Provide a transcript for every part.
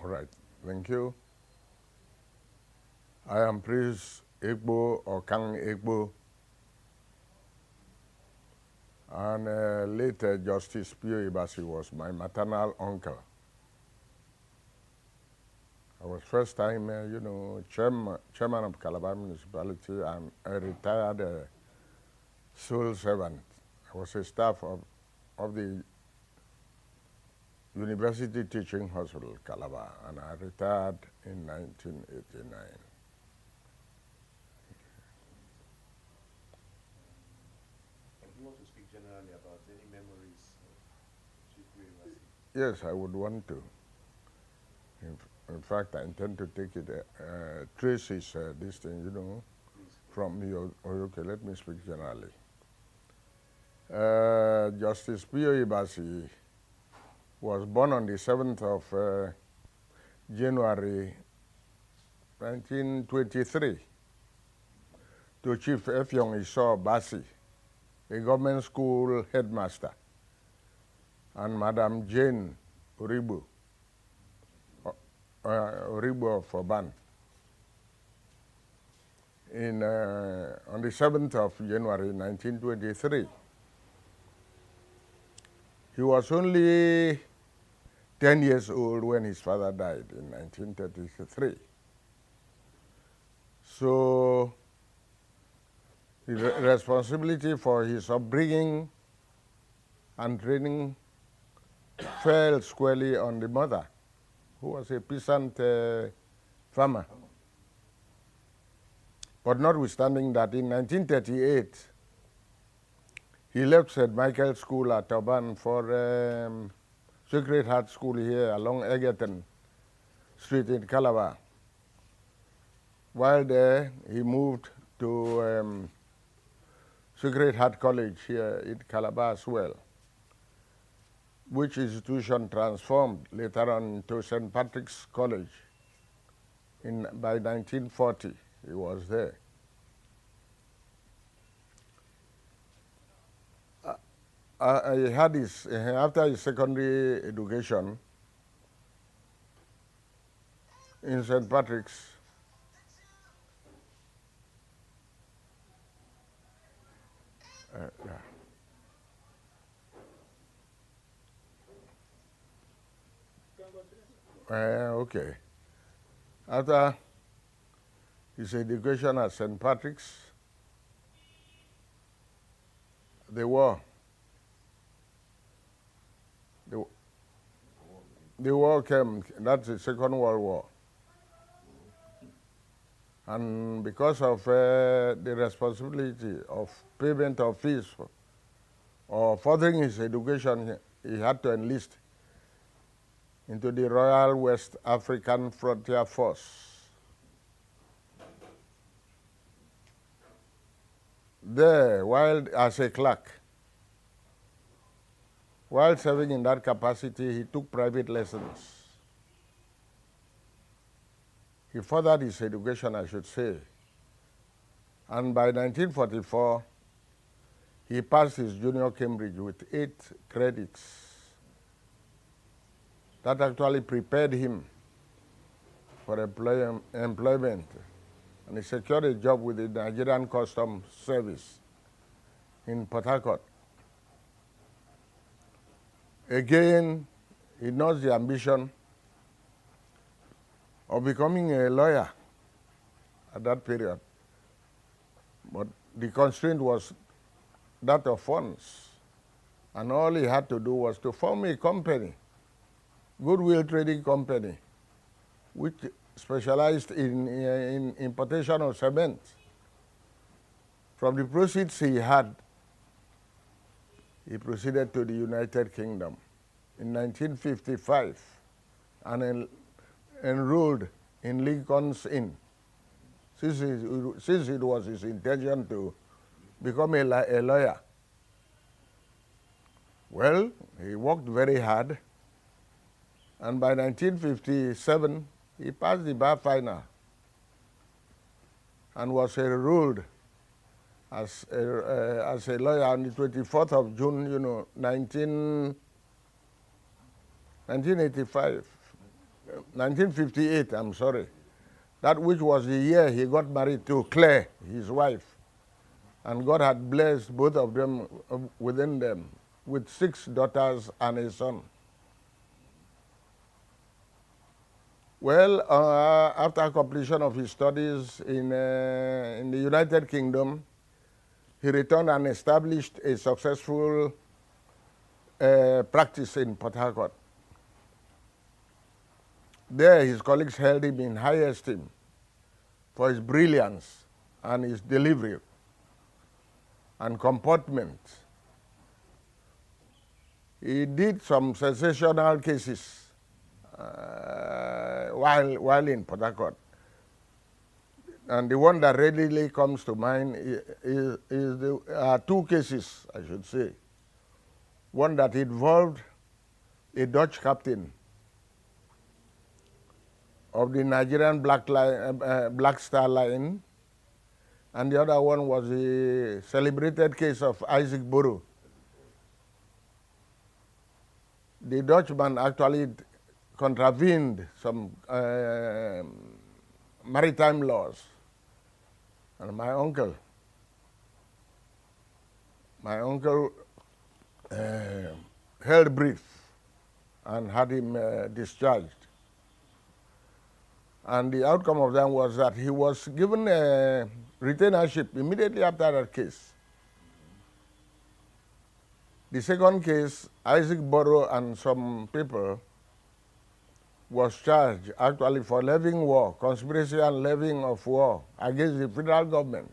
All right, thank you. I am Prince Egbo or Kang Egbo, and later Justice Pio Ibasi was my maternal uncle. I was first time, chairman of Calabar municipality and a retired civil servant. I was a staff of the University Teaching Hospital, Calabar, and I retired in 1989. Do you want to speak generally about any memories of Chief Ibasi? Yes, I would want to. In fact, I intend to take it, trace this thing, Please. from you. Okay, let me speak generally. Justice Pio Ibasi was born on the 7th of January 1923 to Chief Effiong Iso Basi, a government school headmaster, and Madam Jane Uribu, Uribu of Oban. On the 7th of January 1923. He was only 10 years old when his father died in 1933. So the responsibility for his upbringing and training fell squarely on the mother, who was a peasant farmer. But notwithstanding that, in 1938, he left St. Michael's School at Oban for Sacred Heart School here along Egerton Street in Calabar. While there, he moved to Sacred Heart College here in Calabar as well, which institution transformed later on to St. Patrick's College. By 1940, he was there. He had after his secondary education in St. Patrick's, okay. After his education at St. Patrick's, the war came. That's the Second World War. And because of the responsibility of payment of fees or furthering his education, he had to enlist into the Royal West African Frontier Force. There, as a clerk, while serving in that capacity, he took private lessons. He furthered his education, I should say. And by 1944, he passed his junior Cambridge with 8 credits. That actually prepared him for employment. And he secured a job with the Nigerian Customs Service in Port Harcourt. Again, he knows the ambition of becoming a lawyer at that period. But the constraint was that of funds. And all he had to do was to form a company, Goodwill Trading Company, which specialized in importation of cement. From the proceeds he had, he proceeded to the United Kingdom in 1955 and enrolled in Lincoln's Inn, since it was his intention to become a lawyer. Well, he worked very hard, and by 1957, he passed the bar final and was enrolled as a lawyer on the 24th of June, 1985. 1958, I'm sorry. That which was the year he got married to Claire, his wife. And God had blessed both of them within them with 6 daughters and a son. Well, after completion of his studies in the United Kingdom, he returned and established a successful practice in Port Harcourt. There, his colleagues held him in high esteem for his brilliance and his delivery and comportment. He did some sensational cases while in Port Harcourt. And the one that readily comes to mind is the 2 cases, I should say. One that involved a Dutch captain of the Nigerian Black Star Line, and the other one was the celebrated case of Isaac Burrow. The Dutchman actually contravened some maritime laws, and my uncle held brief and had him discharged. And the outcome of that was that he was given a retainership immediately after that case. The second case, Isaac Burrow and some people was charged actually for levying war, conspiracy and levying of war against the federal government.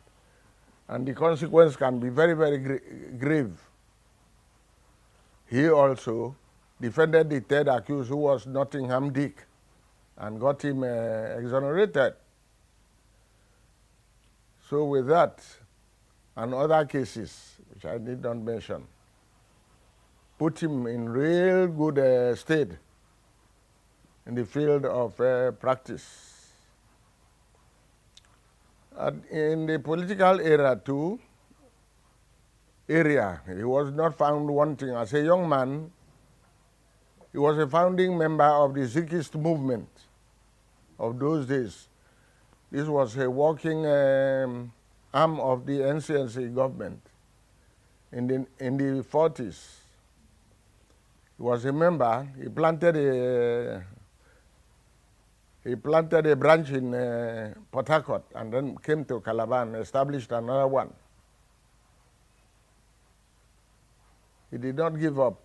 And the consequence can be very, very grave. He also defended the third accused, who was Nottingham Dick, and got him exonerated. So with that and other cases, which I did not mention, put him in real good state in the field of practice. In the political area too, he was not found wanting. As a young man, he was a founding member of the Zikist movement of those days. This was a working arm of the NCNC government in the 40s. He was a member. He planted a branch in Port Harcourt and then came to Calabar and established another one. He did not give up.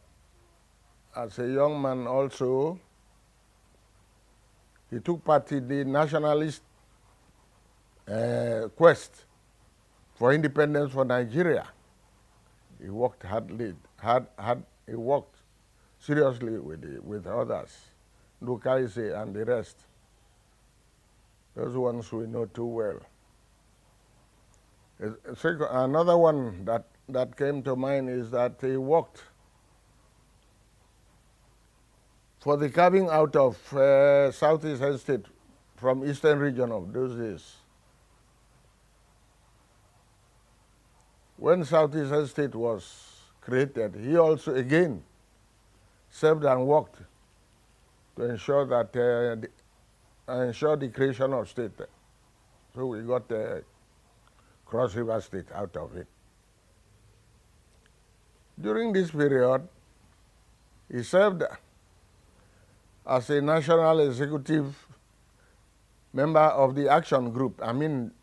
As a young man also, he took part in the nationalist quest for independence for Nigeria. He worked he worked seriously with others, Lukaise and the rest. Those ones we know too well. Another one that came to mind is that he worked for the carving out of Southeast Estate from Eastern region of those days. When Southeast Estate was created, he also again served and worked to ensure that the creation of state. So we got Cross River State out of it. During this period, he served as a national executive member of the Action Group,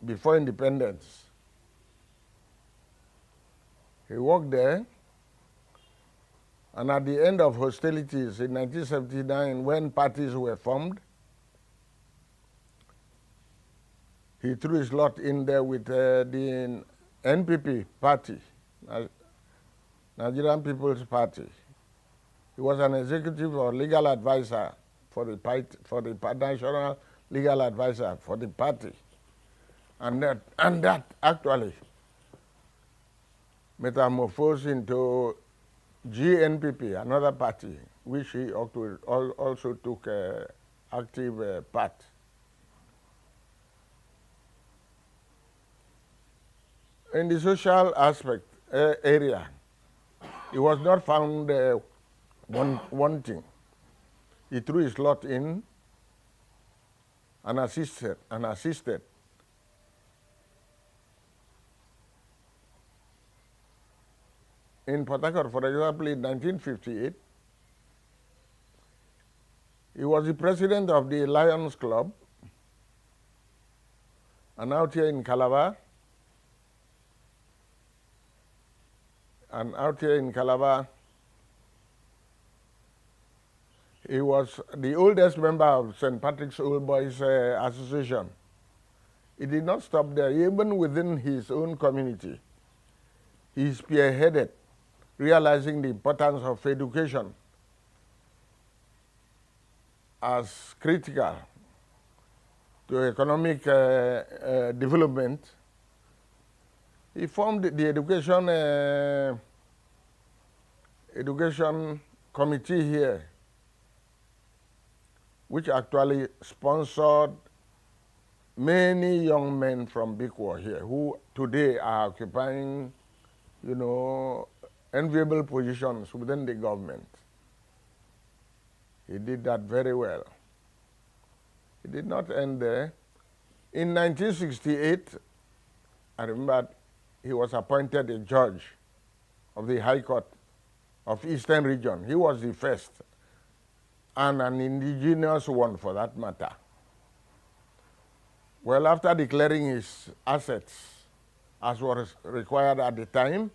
before independence. He worked there, and at the end of hostilities in 1979, when parties were formed, he threw his lot in there with the NPP party, Nigerian People's Party. He was an executive or legal advisor for the national legal advisor for the party, and that actually metamorphosed into GNPP, another party, which he also took active part. In the social aspect area, he was not found wanting. He threw his lot in and assisted. In Port Harcourt, for example, in 1958, he was the president of the Lions Club, and out here in Calabar, he was the oldest member of St. Patrick's Old Boys Association. He did not stop there. Even within his own community, he spearheaded realizing the importance of education as critical to economic development. He formed the education committee here, which actually sponsored many young men from Bikwa here who today are occupying, enviable positions within the government. He did that very well. He did not end there. In 1968, I remember he was appointed a judge of the High Court of Eastern Region. He was the first, and an indigenous one for that matter. Well, after declaring his assets as was required at the time,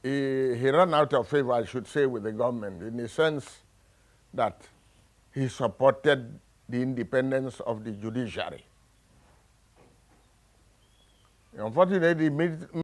he ran out of favor, I should say, with the government, in the sense that he supported the independence of the judiciary. Unfortunately,